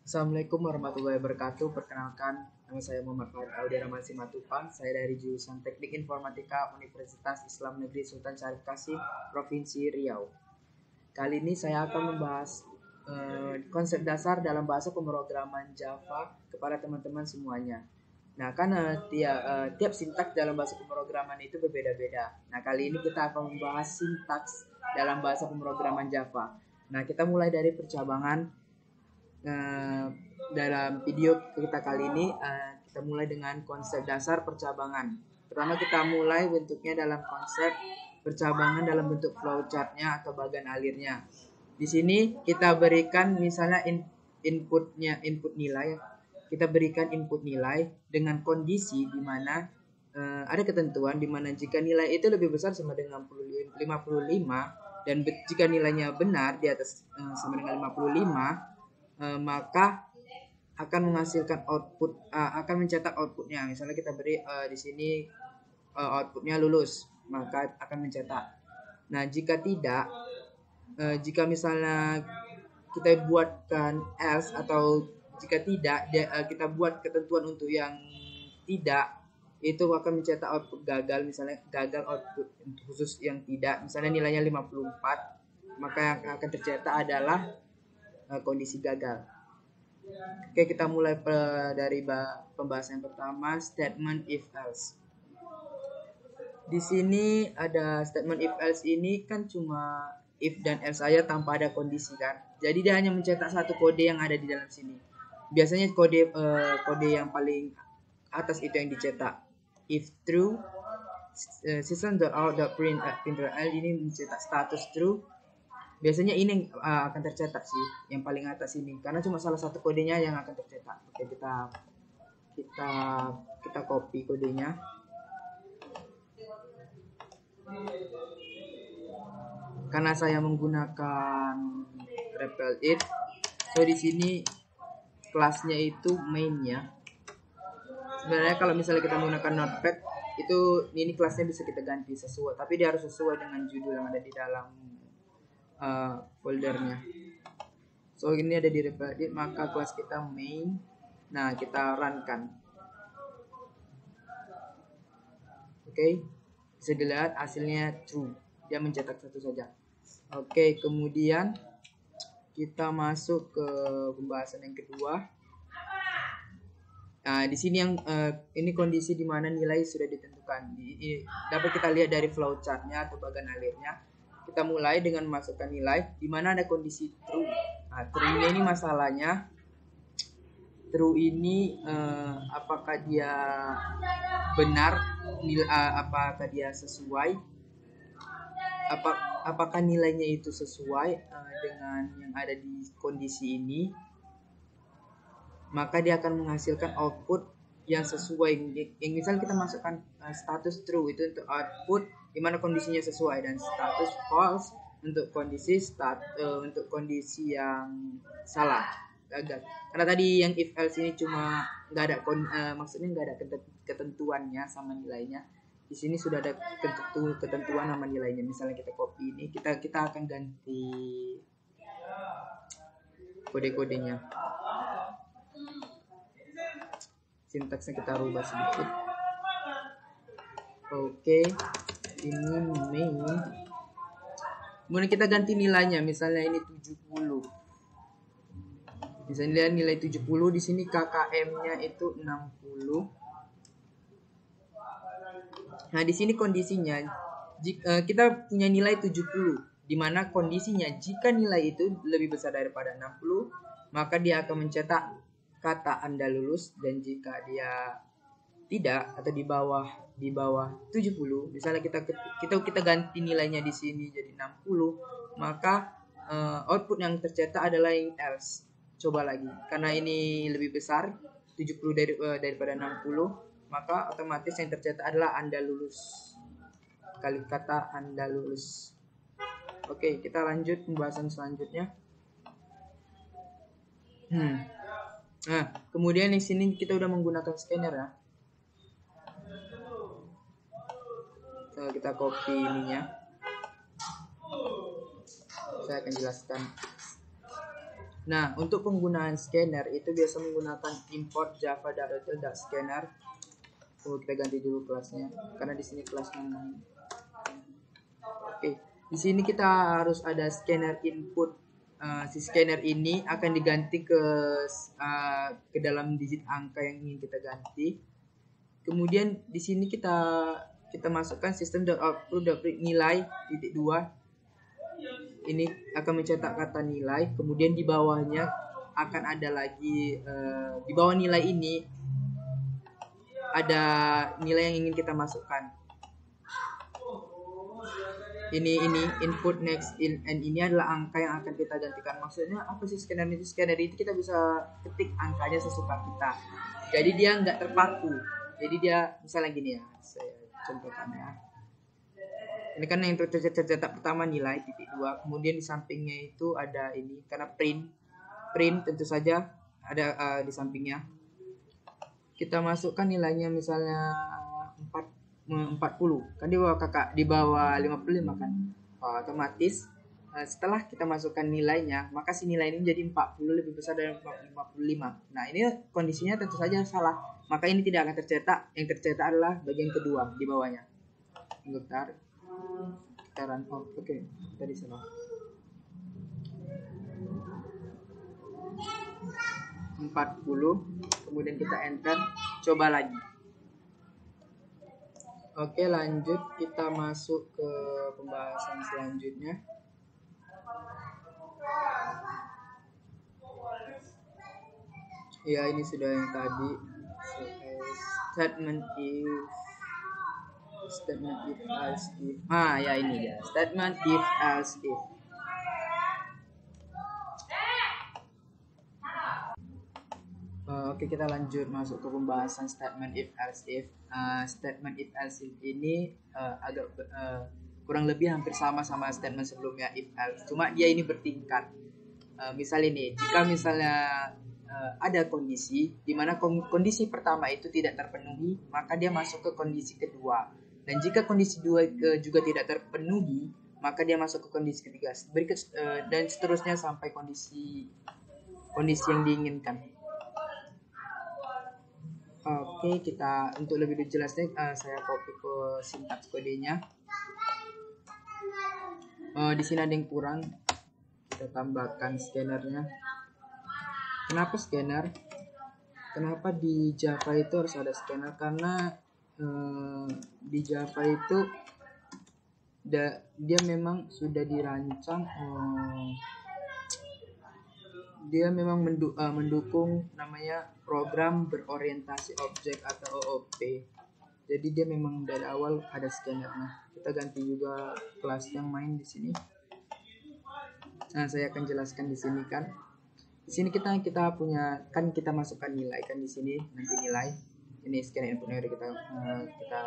Assalamualaikum warahmatullahi wabarakatuh. Perkenalkan, nama saya Muhammad Fahad Audia Rahman Simatupang. Saya dari jurusan Teknik Informatika Universitas Islam Negeri Sultan Syarif Kasim, Provinsi Riau. Kali ini saya akan membahas konsep dasar dalam bahasa pemrograman Java kepada teman-teman semuanya. Nah, karena tiap sintaks dalam bahasa pemrograman itu berbeda-beda. Nah, kali ini kita akan membahas sintaks dalam bahasa pemrograman Java. Nah, kita mulai dari percabangan. Dalam video kita kali ini kita mulai dengan konsep dasar percabangan. Pertama kita mulai bentuknya dalam konsep percabangan dalam bentuk flowchartnya atau bagan alirnya. Di sini kita berikan misalnya input nilai. Kita berikan input nilai dengan kondisi di mana ada ketentuan di mana jika nilai itu lebih besar sama dengan 55 dan jika nilainya benar di atas sama dengan 55 maka akan menghasilkan output, akan mencetak outputnya. Misalnya kita beri di sini outputnya lulus, maka akan mencetak. Nah, jika tidak, jika misalnya kita buatkan else atau jika tidak, kita buat ketentuan untuk yang tidak, itu akan mencetak output gagal. Misalnya gagal output khusus yang tidak, misalnya nilainya 54, maka yang akan tercetak adalah kondisi gagal. Oke, kita mulai dari pembahasan yang pertama, statement if else. Di sini ada statement if else ini kan cuma if dan else saja tanpa ada kondisi kan. Jadi dia hanya mencetak satu kode yang ada di dalam sini. Biasanya kode yang paling atas itu yang dicetak. If true, system.out.println ini mencetak status true. Biasanya ini akan tercetak sih, yang paling atas ini, karena cuma salah satu kodenya yang akan tercetak. Oke, kita copy kodenya. Karena saya menggunakan REPL it, so di sini kelasnya itu main-nya. Sebenarnya kalau misalnya kita menggunakan Notepad, itu ini kelasnya bisa kita ganti sesuai, tapi dia harus sesuai dengan judul yang ada di dalam foldernya. So ini ada di REPL, maka kelas kita main. Nah, kita runkan. Oke, bisa dilihat hasilnya true. Dia mencetak satu saja. Oke, kemudian kita masuk ke pembahasan yang kedua. Nah, di sini yang ini kondisi di mana nilai sudah ditentukan. Dapat kita lihat dari flowchartnya atau bagan alirnya. Kita mulai dengan memasukkan nilai di mana ada kondisi true. Nah, true ini masalahnya. True ini apakah dia benar, apakah dia sesuai, apakah nilainya itu sesuai dengan yang ada di kondisi ini, maka dia akan menghasilkan output yang sesuai. Yang misalnya kita masukkan status true itu untuk output di mana kondisinya sesuai, dan status false untuk kondisi yang salah, gagal. Karena tadi yang if else ini cuma nggak ada maksudnya nggak ada ketentuannya sama nilainya. Di sini sudah ada ketentuan sama nilainya. Misalnya kita copy ini, kita akan ganti kode-kodenya. Sintaksnya kita rubah sedikit. Oke, ini main. Kemudian kita ganti nilainya, misalnya ini 70. Misalnya nilai 70, di sini KKM-nya itu 60. Nah, di sini kondisinya kita punya nilai 70, di mana kondisinya jika nilai itu lebih besar daripada 60, maka dia akan mencetak kata Anda lulus, dan jika dia tidak atau di bawah 70, misalnya kita ganti nilainya di sini jadi 60, maka output yang tercetak adalah yang else. Coba lagi, karena ini lebih besar 70 daripada 60, maka otomatis yang tercetak adalah Anda lulus. Kali kata Anda lulus. Oke, kita lanjut pembahasan selanjutnya. Nah, kemudian di sini kita udah menggunakan scanner ya. Kita copy ininya. Saya akan jelaskan. Nah, untuk penggunaan scanner itu biasa menggunakan import java.scanner. Kita ganti dulu kelasnya karena di sini kelasnya. Oke, di sini kita harus ada scanner input. Si scanner ini akan diganti ke dalam digit angka yang ingin kita ganti. Kemudian di sini kita masukkan system.output.print nilai titik 2. Ini akan mencetak kata nilai, kemudian di bawahnya akan ada lagi di bawah nilai ini ada nilai yang ingin kita masukkan. Ini input next in, and ini adalah angka yang akan kita gantikan. Maksudnya apa sih scanner itu? Scanner itu kita bisa ketik angkanya sesuka kita. Jadi dia nggak terpaku. Jadi dia misalnya gini ya, saya contohkan ya. Ini kan yang tercetak pertama nilai titik 2, kemudian di sampingnya itu ada ini karena print tentu saja ada di sampingnya. Kita masukkan nilainya misalnya 40 kan di bawah 55 kan. Otomatis setelah kita masukkan nilainya, maka si nilai ini menjadi 40 lebih besar dari 55. Nah, ini kondisinya tentu saja salah. Maka ini tidak akan tercetak. Yang tercetak adalah bagian kedua di bawahnya. Bentar. Oke, tadi salah. 40, kemudian kita enter, coba lagi. Oke, lanjut, kita masuk ke pembahasan selanjutnya. Ya, ini sudah yang tadi. Statement if else if. Ya ini dia. Statement if else if. Oke, kita lanjut masuk ke pembahasan statement if else if. Statement if else if ini agak kurang lebih hampir sama statement sebelumnya if else. Cuma dia ini bertingkat. Misal ini, jika misalnya ada kondisi di mana kondisi pertama itu tidak terpenuhi, maka dia masuk ke kondisi kedua. Dan jika kondisi dua juga tidak terpenuhi, maka dia masuk ke kondisi ketiga. Dan seterusnya sampai kondisi yang diinginkan. Oke, kita untuk lebih jelasnya saya copy ke sintaks kodenya. Di sini ada yang kurang, kita tambahkan scannernya. Kenapa scanner? Kenapa di Java itu harus ada scanner? Karena di Java itu dia memang sudah dirancang, dia memang mendukung namanya program berorientasi objek atau OOP. Jadi dia memang dari awal ada scannernya. Kita ganti juga kelas yang main di sini. Nah, saya akan jelaskan di sini kan. Di sini kita punya kan, kita masukkan nilai kan di sini, nanti nilai. Ini scanner inputnya kita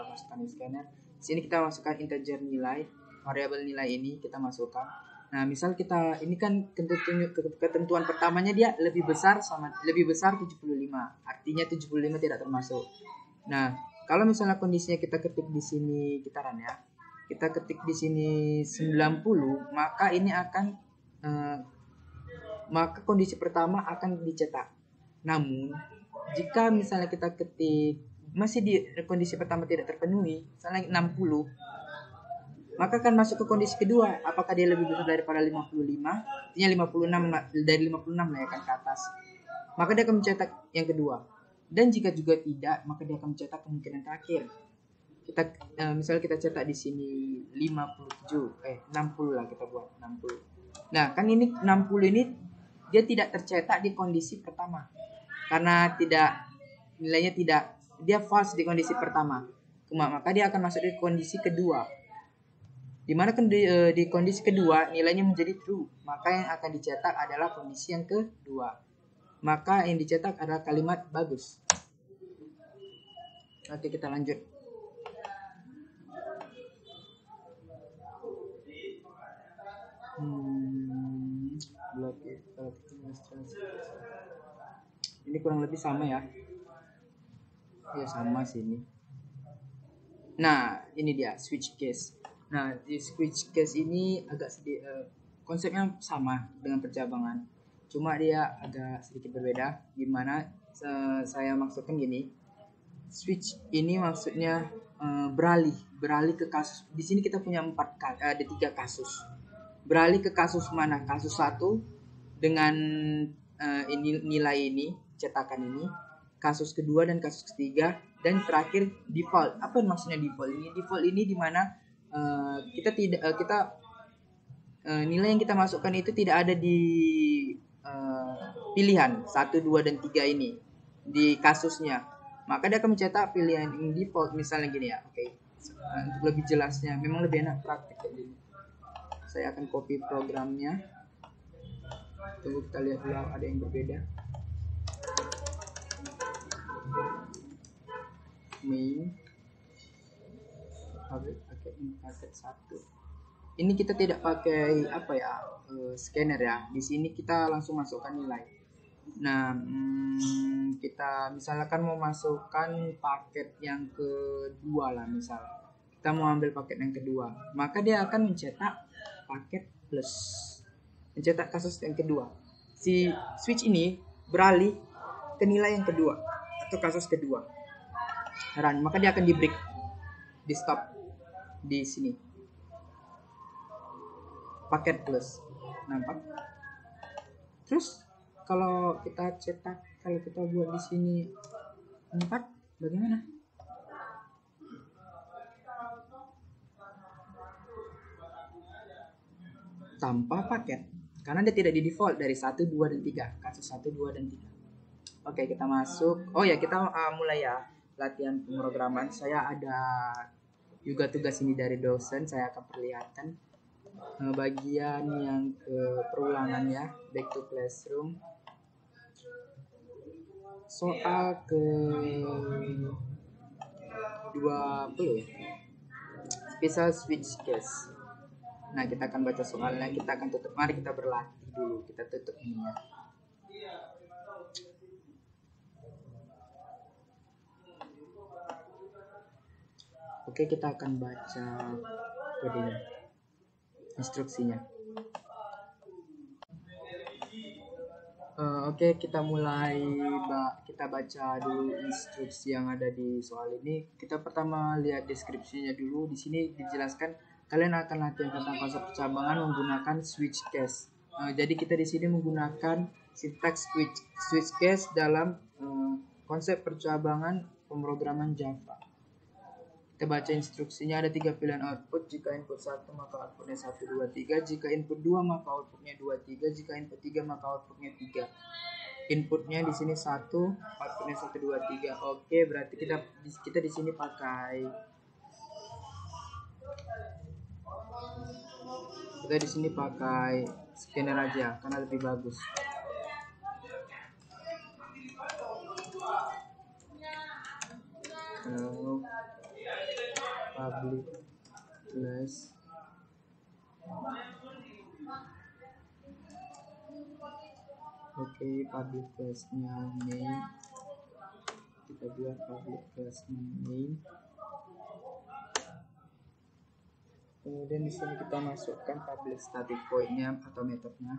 masukkan di scanner. Di sini kita masukkan integer nilai, variabel nilai ini kita masukkan. Nah, misal kita ini kan ketentuan pertamanya dia lebih besar 75. Artinya 75 tidak termasuk. Nah, kalau misalnya kondisinya kita ketik di sini, kita run ya. Kita ketik di sini 90, maka ini akan maka kondisi pertama akan dicetak. Namun, jika misalnya kita ketik masih di kondisi pertama tidak terpenuhi, misalnya 60, maka akan masuk ke kondisi kedua. Apakah dia lebih besar daripada 55? Artinya 56, dari 56 lah ya kan ke atas. Maka dia akan mencetak yang kedua. Dan jika juga tidak, maka dia akan mencetak kemungkinan terakhir. Misalnya kita cetak di sini 60 lah, kita buat 60. Nah, kan ini 60 ini dia tidak tercetak di kondisi pertama. Karena nilainya dia false di kondisi pertama. Maka dia akan masuk di kondisi kedua. Di mana di kondisi kedua nilainya menjadi true. Maka yang akan dicetak adalah kondisi yang kedua. Maka yang dicetak adalah kalimat bagus. Oke, kita lanjut. Ini kurang lebih sama ya. Ya sama sini. Nah, ini dia switch case. Nah, di switch case ini agak sedikit konsepnya sama dengan percabangan. cuma dia agak sedikit berbeda. Gimana saya maksudkan gini, switch ini maksudnya beralih ke kasus. Di sini kita punya ada 3 kasus. Beralih ke kasus mana? Kasus 1 dengan nilai ini, cetakan ini, kasus kedua dan kasus ketiga, dan terakhir default. Apa maksudnya default ini? Default ini dimana nilai yang kita masukkan itu tidak ada di pilihan 1, 2, dan 3 ini di kasusnya. Maka dia akan mencetak pilihan yang default, misalnya gini ya. Oke. Untuk lebih jelasnya, memang lebih enak praktik kayak gini. Saya akan copy programnya. Tunggu kita lihat dulu ada yang berbeda. Main pakai paket 1. Ini kita tidak pakai scanner ya. Di sini kita langsung masukkan nilai. Nah, kita misalkan mau masukkan paket yang kedua lah, misal kita mau ambil paket yang kedua, maka dia akan mencetak paket plus, mencetak kasus yang kedua. Si switch ini beralih ke nilai yang kedua atau kasus kedua, maka dia akan di break, di stop di sini, paket plus, nampak? Terus kalau kita cetak, kalau kita buat di sini 4, bagaimana? Tanpa paket, karena dia tidak di default dari 1, 2, dan 3, kasus 1, 2, dan 3. Oke, kita masuk. Oh ya, kita mulai ya latihan pemrograman. Saya ada juga tugas ini dari dosen, saya akan perlihatkan bagian yang ke perulangan ya, back to classroom. Soal ke 20 special switch case. Nah, kita akan baca soalnya, kita akan tutup. Mari kita berlatih dulu, kita tutup ini ya. Oke, kita akan baca kodenya, instruksinya. Oke, kita mulai. Kita baca dulu instruksi yang ada di soal ini. Kita pertama lihat deskripsinya dulu. Di sini dijelaskan kalian akan latihan tentang konsep percabangan menggunakan switch case. Jadi kita di sini menggunakan sintaks switch case dalam konsep percabangan pemrograman Java. Kita baca instruksinya, ada 3 pilihan output. Jika input 1 maka outputnya 1, 2, 3. Jika input 2 maka outputnya 2, 3. Jika input 3 maka outputnya 3. Inputnya di sini 1, outputnya 1, 2, 3. Oke, berarti kita di sini pakai scanner aja karena lebih bagus. Public class public classnya main, kita buat public classnya main. Kemudian di sini kita masukkan public static void-nya atau metodenya.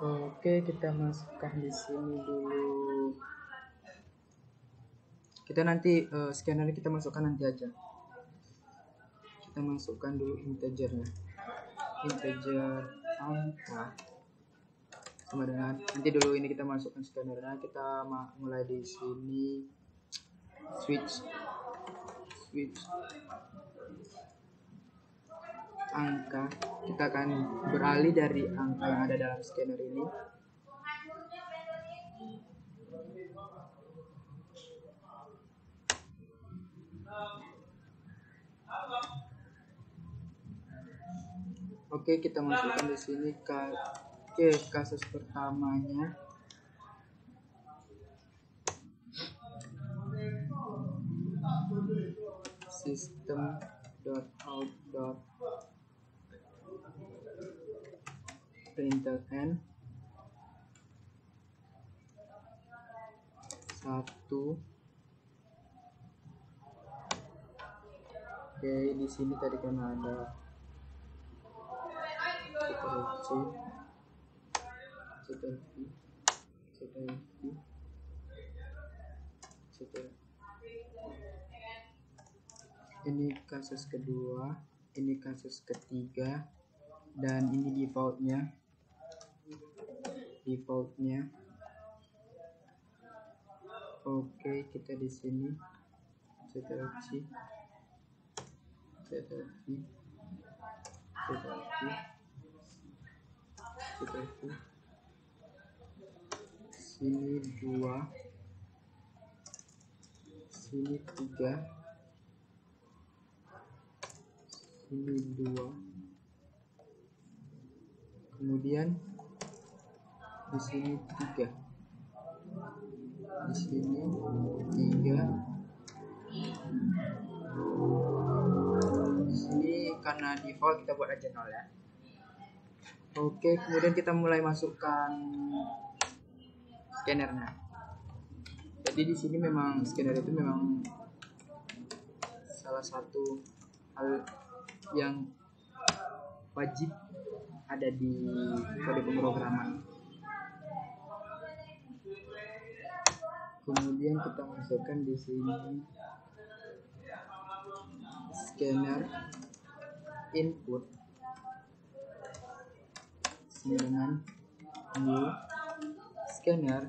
Oke, kita masukkan di sini dulu. Kita nanti scanner kita masukkan nanti aja. Kita masukkan dulu integernya. Integer angka sama dengan, nanti dulu ini kita masukkan scannernya. Kita mulai di sini switch angka. Kita akan beralih dari angka yang ada dalam scanner ini Oke, kita masukkan di sini kasus pertamanya. System.out.println 1. Oke, di sini tadi kan ada ini kasus kedua, ini kasus ketiga, dan ini defaultnya. Oke, kita di sini ctrl-C sini 2, sini 3, sini 2, kemudian di sini 3, di sini 3, di sini karena default kita buat aja 0 ya. Oke, kemudian kita mulai masukkan scannernya. Jadi di sini memang scanner itu memang salah satu hal yang wajib ada di kode pemrograman. Kemudian kita masukkan di sini scanner input dengan new scanner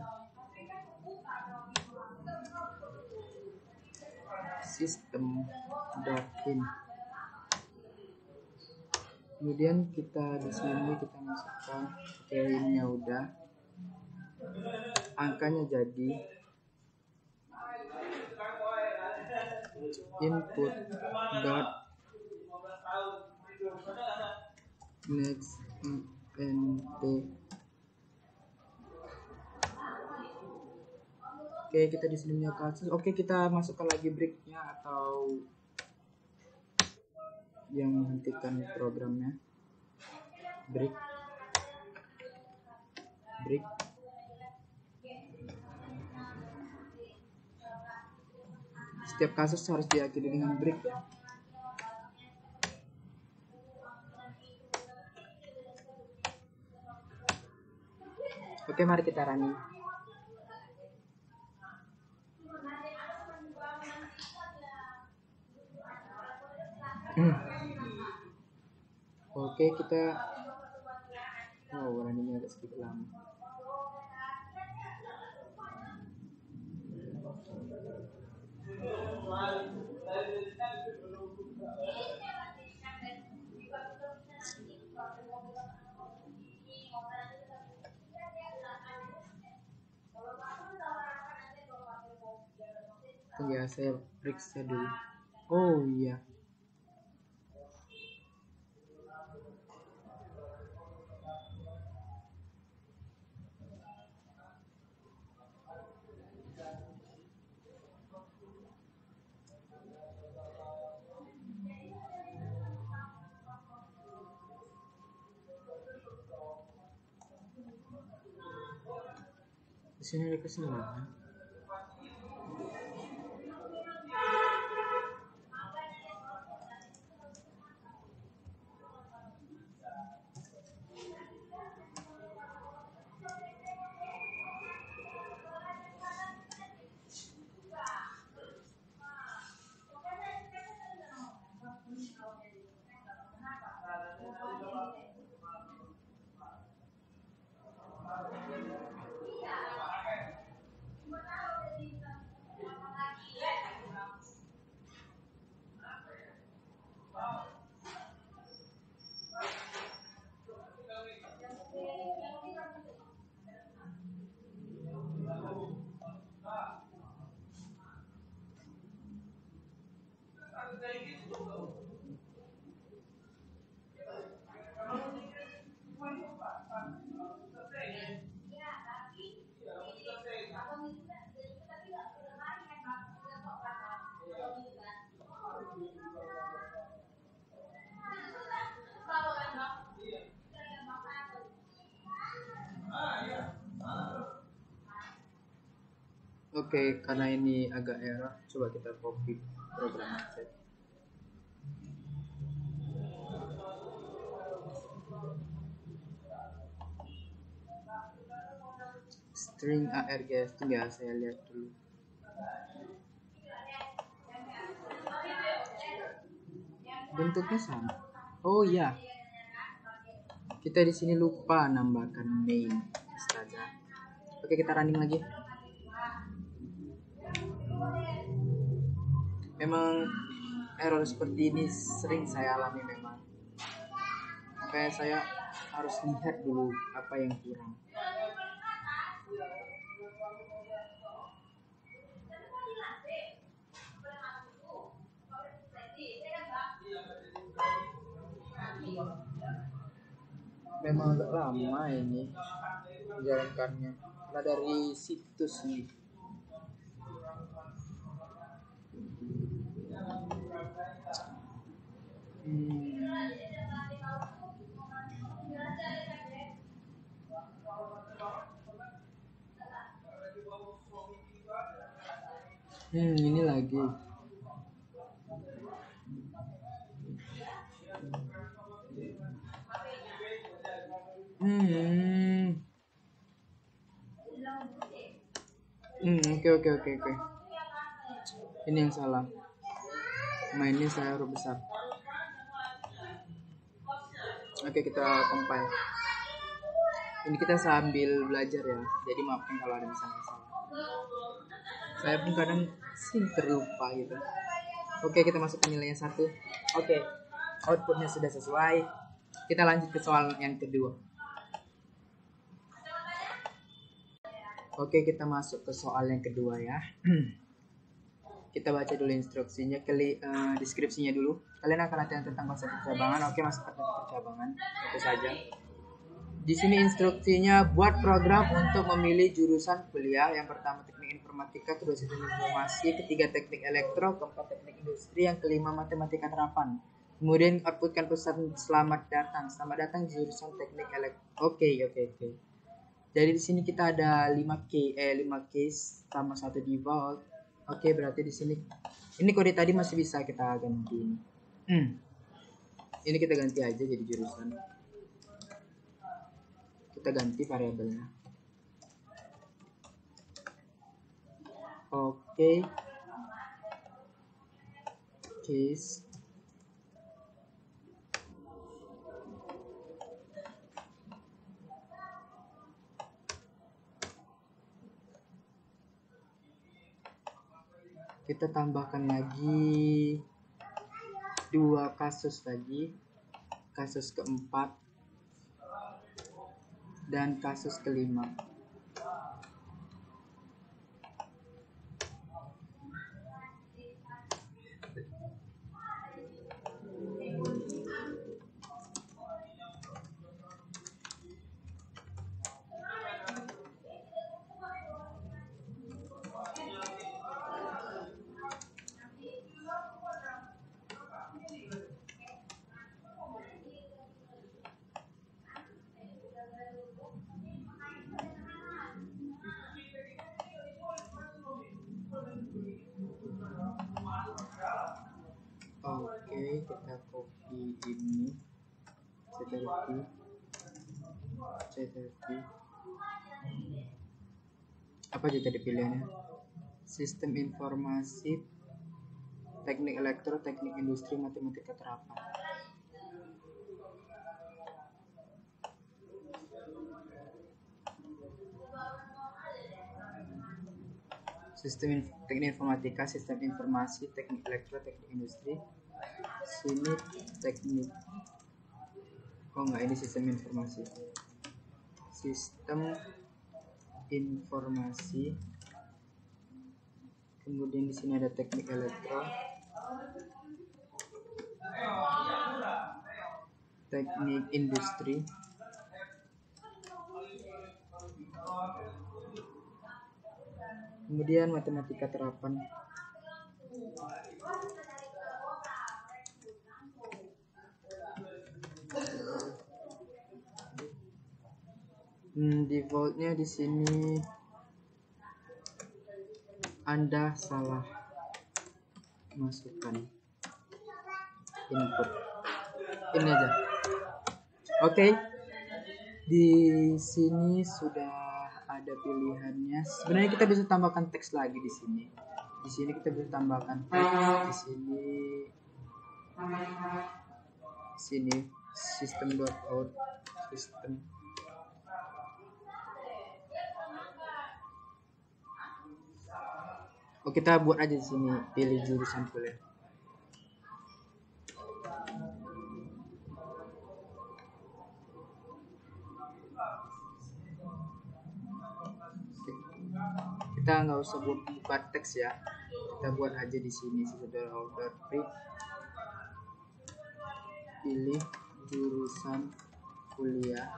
system.in. Kemudian kita di sini kita masukkan, oke, ini ya udah, angkanya jadi input dot next int. Oke, kita di sini punya kasus. Oke, kita masukkan lagi breaknya atau yang menghentikan programnya. Break. Setiap kasus harus diakhiri dengan break ya. Oke, mari kita running. Oke, kita runningnya agak sedikit lama. Ya, saya periksa dulu. Oh iya. Di sini ada kesalahan. Oke, karena ini agak error, coba kita copy program chat. String args, tunggu ya, saya lihat dulu. Bentuknya sama. Oh iya, kita di sini lupa nambahkan main. Astaga. Oke, kita running lagi. Memang error seperti ini sering saya alami memang. Makanya saya harus lihat dulu apa yang kurang. Memang agak lama ini menjalankannya. Nah, dari situs nih. Ini lagi. Oke. Ini yang salah. Mainnya saya huruf besar. Oke, kita compile. Ini kita sambil belajar ya. Jadi maafkan kalau ada misalnya salah. Saya pun kadang sih terlupa gitu. Oke, kita masukkan nilainya 1. Oke, outputnya sudah sesuai. Kita lanjut ke soal yang kedua. Oke, kita masuk ke soal yang kedua ya. Kita baca dulu instruksinya, deskripsinya dulu. Kalian akan latihan tentang konsep percabangan. Oke, masuk ke percabangan. Itu saja. Di sini instruksinya, buat program untuk memilih jurusan kuliah. Yang pertama teknik informatika, kedua sistem informasi, ketiga teknik elektro, keempat teknik industri, yang kelima matematika terapan. Kemudian outputkan pesan selamat datang di jurusan teknik elektro. Oke. Jadi di sini kita ada 5 case sama 1 default. Oke, berarti di sini ini kode tadi masih bisa kita ganti. Ini kita ganti aja jadi jurusan. Kita ganti variabelnya. Oke. Case. Kita tambahkan lagi 2 kasus lagi, kasus keempat dan kasus kelima. Oke, kita copy ini CTRP. Apa aja tadi pilihannya? Sistem informasi, teknik elektro, teknik industri, matematika terapan. Sistem teknik informatika, sistem informasi, teknik elektro, teknik industri. Sini teknik. Oh enggak, ini sistem informasi. Sistem informasi. Kemudian di sini ada teknik elektro, teknik industri, kemudian matematika terapan. Defaultnya di sini Anda salah masukkan input. Ini aja. Oke. Di sini sudah ada pilihannya. Sebenarnya kita bisa tambahkan teks lagi di sini. Di sini kita bisa tambahkan teks. Di sini system.out system. Oh, kita buat aja di sini, pilih jurusan kuliah. Kita nggak usah buat teks ya, kita buat aja di sini sudah order print, pilih jurusan kuliah,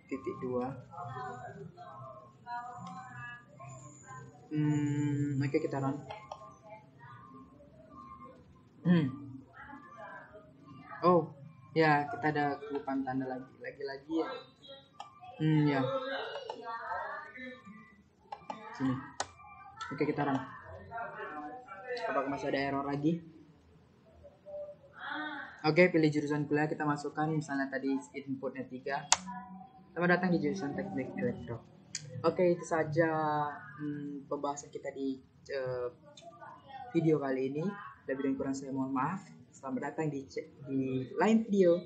titik 2. Oke, kita run. Oh ya, kita ada kelupaan tanda lagi ya. Ya sini. Oke, kita run. Apakah masih ada error lagi? Oke, pilih jurusan kuliah, kita masukkan misalnya tadi inputnya 3. Selamat datang di jurusan teknik elektro. Oke, itu saja pembahasan kita di video kali ini. Lebih dan kurang saya mohon maaf. Selamat datang di lain video.